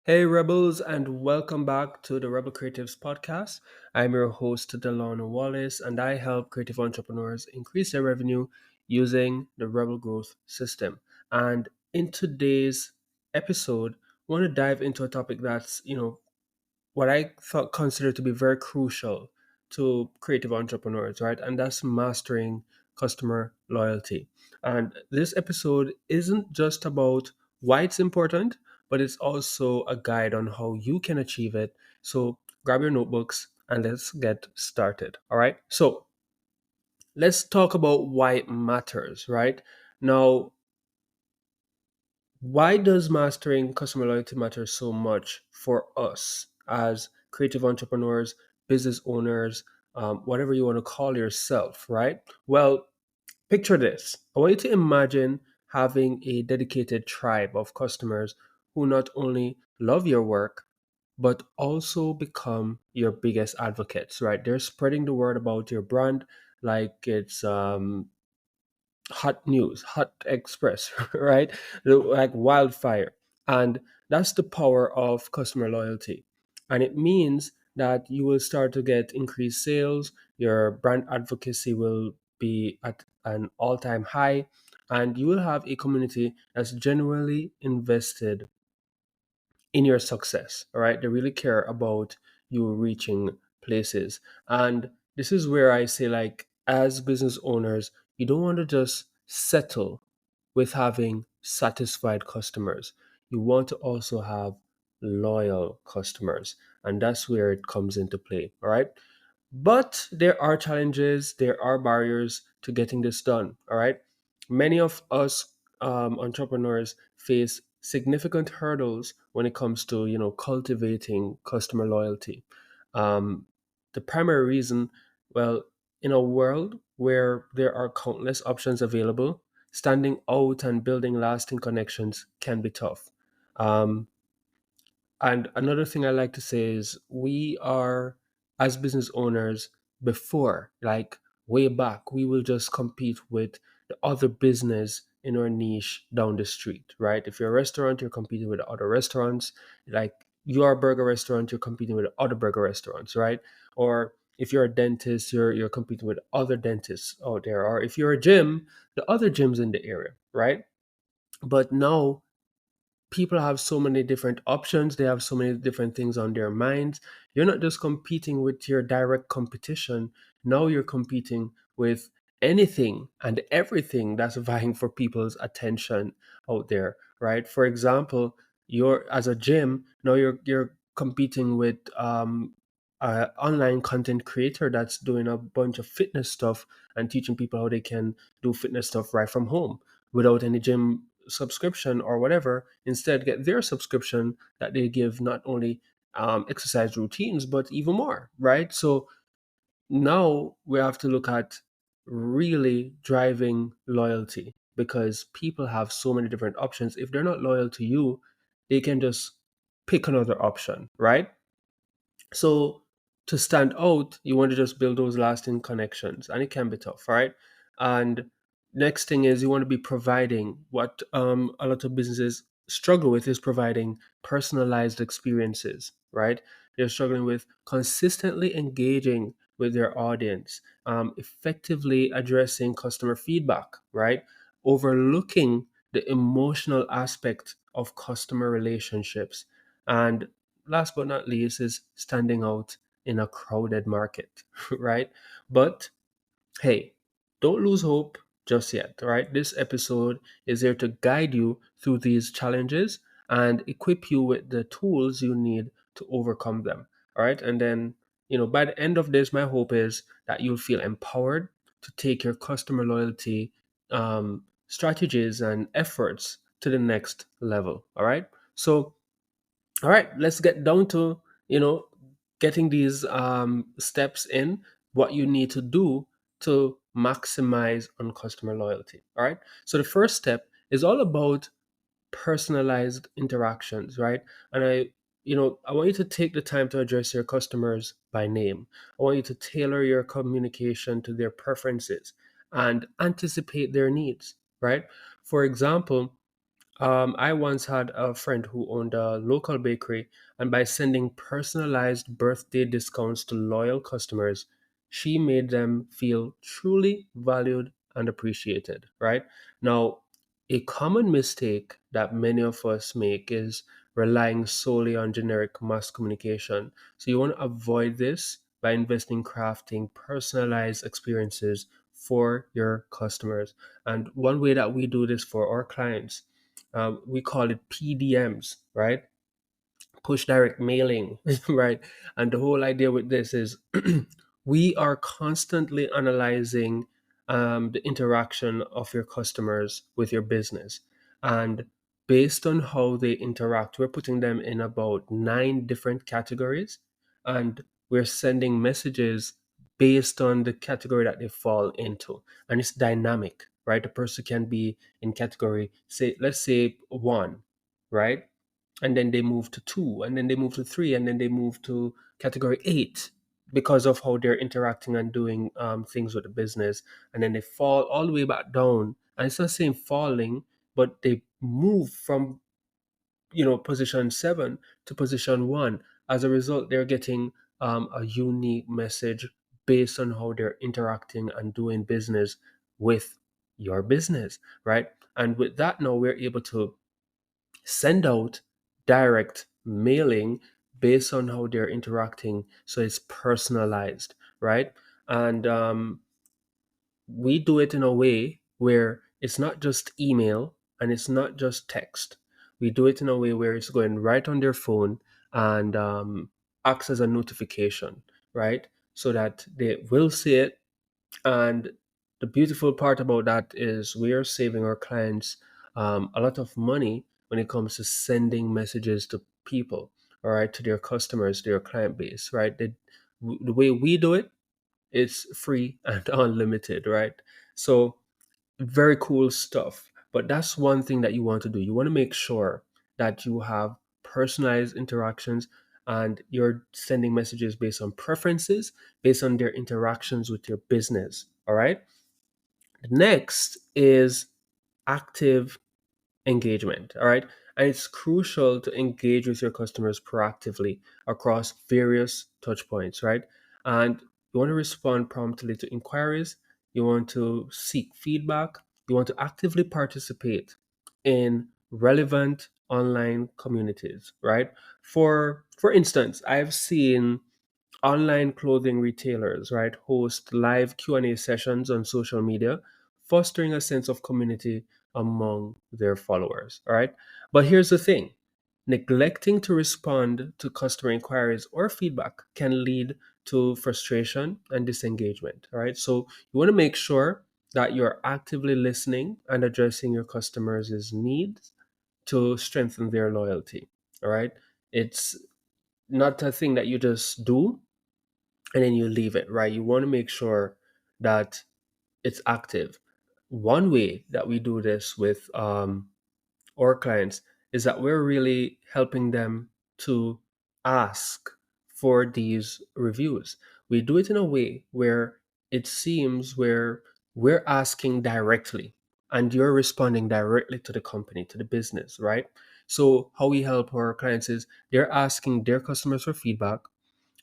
Hey, Rebels, and welcome back to the Rebel Creatives podcast. I'm your host, Delano Wallace, and I help creative entrepreneurs increase their revenue using the Rebel Growth System. And in today's episode, I want to dive into a topic that's, what I thought considered to be very crucial to creative entrepreneurs, right? And that's mastering customer loyalty. And this episode isn't just about why it's important, but it's also a guide on how you can achieve it. So grab your notebooks and let's get started. All right. So let's talk about why it matters, right? Now, why does mastering customer loyalty matter so much for us as creative entrepreneurs, business owners, whatever you want to call yourself, right? Well, picture this. I want you to imagine having a dedicated tribe of customers who not only love your work, but also become your biggest advocates, right? They're spreading the word about your brand like it's hot news, hot express, right? Like wildfire. And that's the power of customer loyalty. And it means that you will start to get increased sales, your brand advocacy will be at an all time high, and you will have a community that's genuinely invested in your success. All right. They really care about you reaching places. And this is where I say, like, as business owners, you don't want to just settle with having satisfied customers. You want to also have loyal customers. And that's where it comes into play. All right. But there are challenges, there are barriers to getting this done. All right. Many of us entrepreneurs face significant hurdles when it comes to cultivating customer loyalty. Um, the primary reason, well, in a world where there are countless options available, standing out and building lasting connections can be tough. Um, and another thing I like to say is we are, as business owners, before, like way back, we will just compete with the other business in our niche down the street, right? If you're a restaurant, you're competing with other restaurants. Like you are a burger restaurant, you're competing with other burger restaurants, right? Or if you're a dentist, you're competing with other dentists out there. Or if you're a gym, the other gyms in the area, right? But now people have so many different options, they have so many different things on their minds. You're not just competing with your direct competition, now you're competing with anything and everything that's vying for people's attention out there, right? For example, you're as a gym, now you're competing with a online content creator that's doing a bunch of fitness stuff and teaching people how they can do fitness stuff right from home without any gym subscription or whatever. Instead, get their subscription that they give not only exercise routines but even more, right? So now we have to look at really driving loyalty because people have so many different options. If they're not loyal to you, they can just pick another option, right? So to stand out, you want to just build those lasting connections, and it can be tough, right? And next thing is you want to be providing what a lot of businesses struggle with is providing personalized experiences, right? They're struggling with consistently engaging with their audience, effectively addressing customer feedback, right? Overlooking the emotional aspect of customer relationships, and last but not least is standing out in a crowded market, right? But hey, don't lose hope just yet, right? This episode is here to guide you through these challenges and equip you with the tools you need to overcome them, all right? And then, by the end of this, my hope is that you'll feel empowered to take your customer loyalty strategies and efforts to the next level, all right? So, all right, let's get down to, you know, getting these steps in, what you need to do to maximize on customer loyalty. All right. So the first step is all about personalized interactions, right? And I want you to take the time to address your customers by name. I want you to tailor your communication to their preferences and anticipate their needs, right? For example, I once had a friend who owned a local bakery, and by sending personalized birthday discounts to loyal customers, she made them feel truly valued and appreciated, right? Now, a common mistake that many of us make is relying solely on generic mass communication. So, you want to avoid this by investing in crafting personalized experiences for your customers. And one way that we do this for our clients, we call it PDMs, right? Push direct mailing, right? And the whole idea with this is we are constantly analyzing the interaction of your customers with your business. And based on how they interact, we're putting them in about nine different categories. And we're sending messages based on the category that they fall into. And it's dynamic, right? A person can be in category, say, let's say one, right? And then they move to two, and then they move to three, and then they move to category eight because of how they're interacting and doing things with the business. And then they fall all the way back down. And it's not saying falling, but they move from position seven to position one. As a result, they're getting a unique message based on how they're interacting and doing business with your business, right? And with that, now we're able to send out direct mailing based on how they're interacting, so it's personalized, right? And we do it in a way where it's not just email and it's not just text. We do it in a way where it's going right on their phone and acts as a notification, right? So that they will see it. And the beautiful part about that is we are saving our clients a lot of money when it comes to sending messages to people, all right, to their customers, their client base, right? The way we do it, it's free and unlimited, right? So very cool stuff. But that's one thing that you want to do. You want to make sure that you have personalized interactions and you're sending messages based on preferences, based on their interactions with your business. All right. Next is active engagement. All right. And it's crucial to engage with your customers proactively across various touch points, right? And you want to respond promptly to inquiries, you want to seek feedback, you want to actively participate in relevant online communities, right? For instance, I've seen online clothing retailers, right, host live Q&A sessions on social media, fostering a sense of community among their followers, all right? But here's the thing. Neglecting to respond to customer inquiries or feedback can lead to frustration and disengagement, all right? So you want to make sure that you're actively listening and addressing your customers' needs to strengthen their loyalty, all right? It's not a thing that you just do and then you leave it, right? You want to make sure that it's active. One way that we do this with our clients is that we're really helping them to ask for these reviews. We do it in a way where it seems where we're asking directly and you're responding directly to the company, to the business, right? So how we help our clients is they're asking their customers for feedback.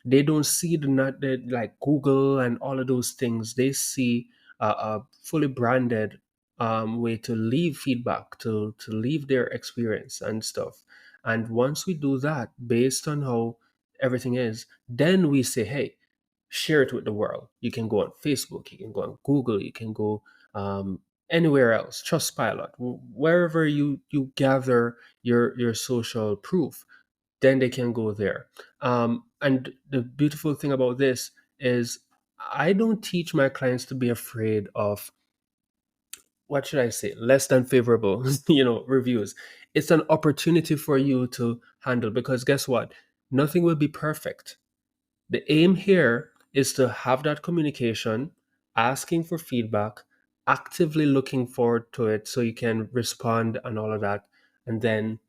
They don't see the like Google and all of those things. They see a fully branded way to leave feedback, to leave their experience and stuff. And once we do that, based on how everything is, then we say, hey, share it with the world. You can go on Facebook, you can go on Google, you can go anywhere else, Trustpilot, wherever you gather your social proof, then they can go there. And the beautiful thing about this is I don't teach my clients to be afraid of, what should I say, less than favorable, reviews. It's an opportunity for you to handle because guess what? Nothing will be perfect. The aim here is to have that communication, asking for feedback, actively looking forward to it so you can respond and all of that. And then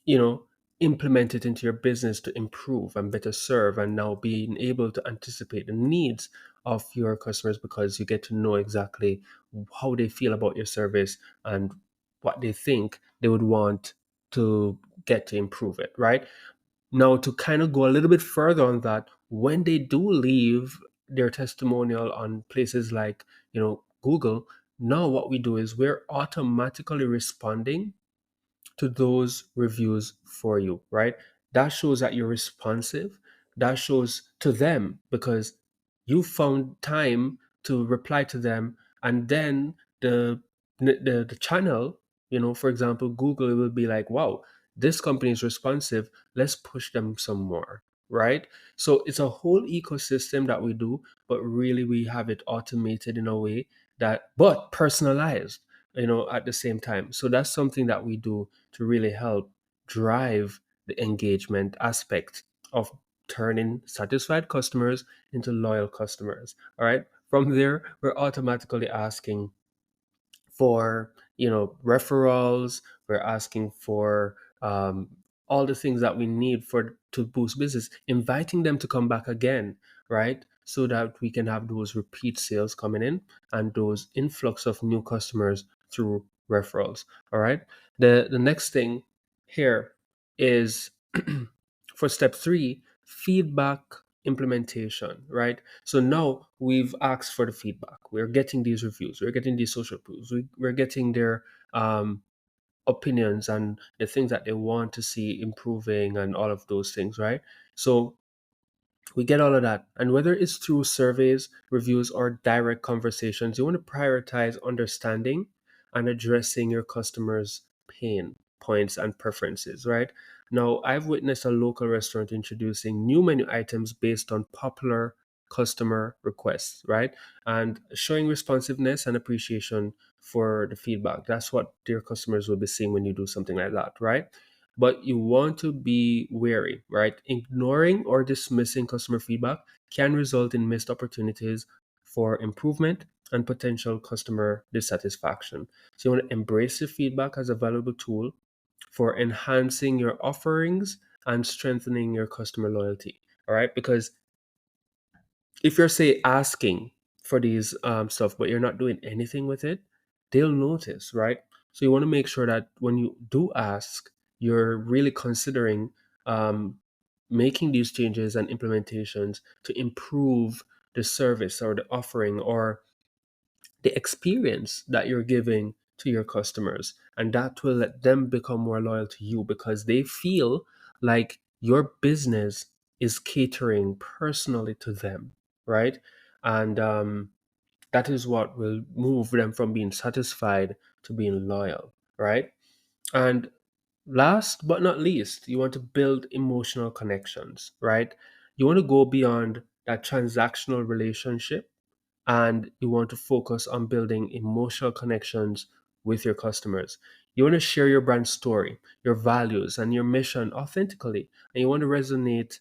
you know implement it into your business to improve and better serve, and now being able to anticipate the needs of your customers because you get to know exactly how they feel about your service and what they think they would want to get to improve it, right? Now, to kind of go a little bit further on that, when they do leave their testimonial on places like, Google, now what we do is we're automatically responding to those reviews for you, right? That shows that you're responsive. That shows to them because you found time to reply to them, and then the channel, for example, Google will be like, wow, this company is responsive. Let's push them some more, right? So it's a whole ecosystem that we do, but really we have it automated in a way but personalized, at the same time. So that's something that we do to really help drive the engagement aspect of turning satisfied customers into loyal customers. All right. From there, we're automatically asking for referrals. We're asking for all the things that we need for to boost business, inviting them to come back again, right? So that we can have those repeat sales coming in and those influx of new customers through referrals. All right. The next thing here is for step three, feedback implementation, right? So now we've asked for the feedback. We're getting these reviews. We're getting these social proofs. We're getting their opinions and the things that they want to see improving and all of those things, right? So we get all of that. And whether it's through surveys, reviews, or direct conversations, you want to prioritize understanding and addressing your customers' pain points and preferences, right? Now, I've witnessed a local restaurant introducing new menu items based on popular customer requests, right? And showing responsiveness and appreciation for the feedback. That's what their customers will be seeing when you do something like that, right? But you want to be wary, right? Ignoring or dismissing customer feedback can result in missed opportunities for improvement and potential customer dissatisfaction. So you want to embrace the feedback as a valuable tool for enhancing your offerings and strengthening your customer loyalty. All right, because if you're say asking for these stuff but you're not doing anything with it, they'll notice, right? So you want to make sure that when you do ask, you're really considering um, making these changes and implementations to improve the service or the offering or the experience that you're giving to your customers. And that will let them become more loyal to you because they feel like your business is catering personally to them, right? And that is what will move them from being satisfied to being loyal, right? And last but not least, you want to build emotional connections, right? You want to go beyond that transactional relationship and you want to focus on building emotional connections with your customers. You want to share your brand story, your values, and your mission authentically, and you want to resonate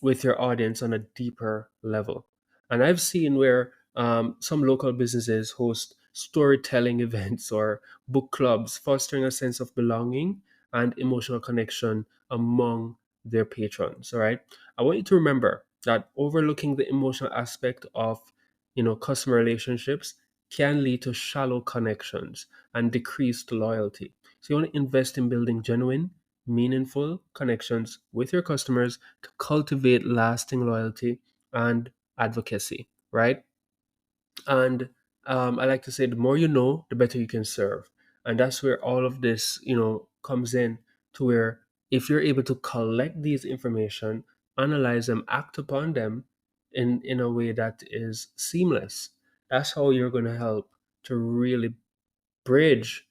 with your audience on a deeper level. And I've seen where some local businesses host storytelling events or book clubs, fostering a sense of belonging and emotional connection among their patrons. All right. I want you to remember that overlooking the emotional aspect of customer relationships can lead to shallow connections and decreased loyalty. So you want to invest in building genuine, meaningful connections with your customers to cultivate lasting loyalty and advocacy, right? And I like to say, the more you know, the better you can serve. And that's where all of this, comes in to where if you're able to collect these information, analyze them, act upon them in a way that is seamless, that's how you're going to help to really bridge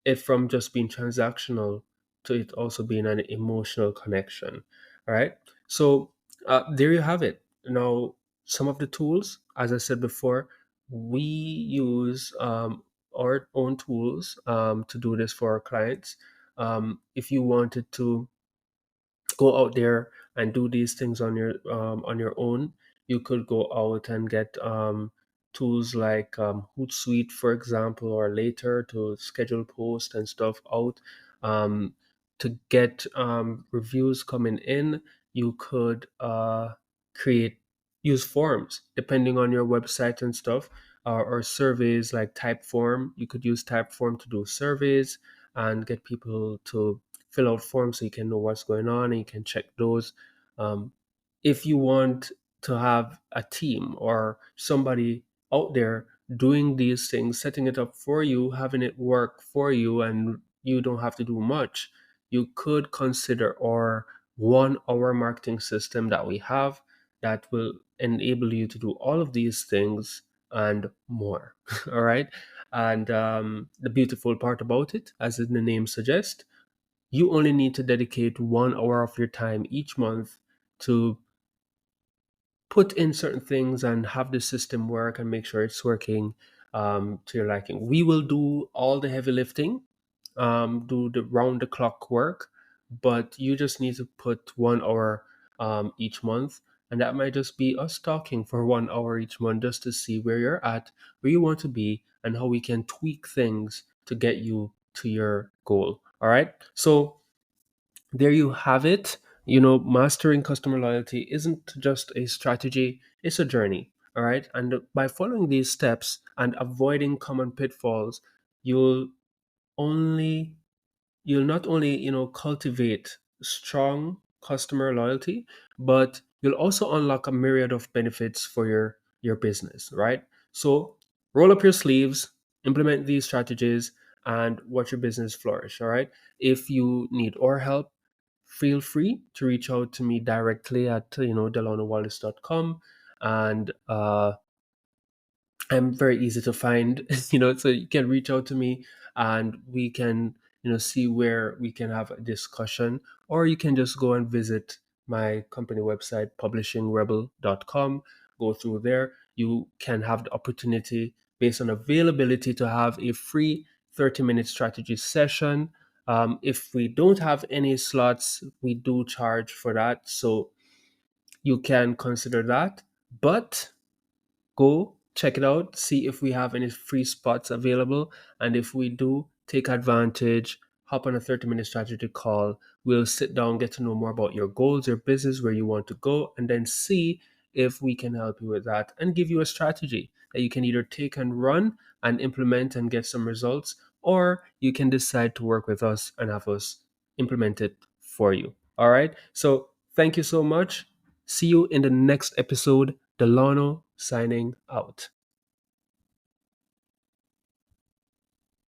it from just being transactional to it also being an emotional connection. All right. So there you have it. Now, some of the tools, as I said before, we use our own tools to do this for our clients. If you wanted to go out there and do these things on your own. You could go out and get tools like Hootsuite, for example, or later to schedule posts and stuff out. Um, to get reviews coming in, you could create use forms depending on your website and stuff. or surveys like Typeform. You could use Typeform to do surveys and get people to fill out forms so you can know what's going on and you can check those. Um, if you want to have a team or somebody out there doing these things, setting it up for you, having it work for you, and you don't have to do much, you could consider our 1 hour marketing system that we have that will enable you to do all of these things and more. All right. And the beautiful part about it, as the name suggests, you only need to dedicate 1 hour of your time each month to put in certain things and have the system work and make sure it's working to your liking. We will do all the heavy lifting, do the round the clock work, but you just need to put 1 hour each month. And that might just be us talking for 1 hour each month just to see where you're at, where you want to be, and how we can tweak things to get you to your goal. All right. So there you have it. Mastering customer loyalty isn't just a strategy, it's a journey. All right. And by following these steps and avoiding common pitfalls, you'll only you'll not only cultivate strong customer loyalty, but you'll also unlock a myriad of benefits for your business, right? So roll up your sleeves, implement these strategies, and watch your business flourish. All right. If you need our help, feel free to reach out to me directly at delanowallace.com. And I'm very easy to find, so you can reach out to me and we can, see where we can have a discussion, or you can just go and visit my company website, publishingrebel.com. Go through there. You can have the opportunity, based on availability, to have a free 30-minute strategy session. If we don't have any slots, we do charge for that. So you can consider that. But go check it out, see if we have any free spots available. And if we do, take advantage, hop on a 30-minute strategy call. We'll sit down, get to know more about your goals, your business, where you want to go, and then see if we can help you with that and give you a strategy that you can either take and run and implement and get some results, or you can decide to work with us and have us implement it for you. All right. So thank you so much. See you in the next episode. Delano signing out.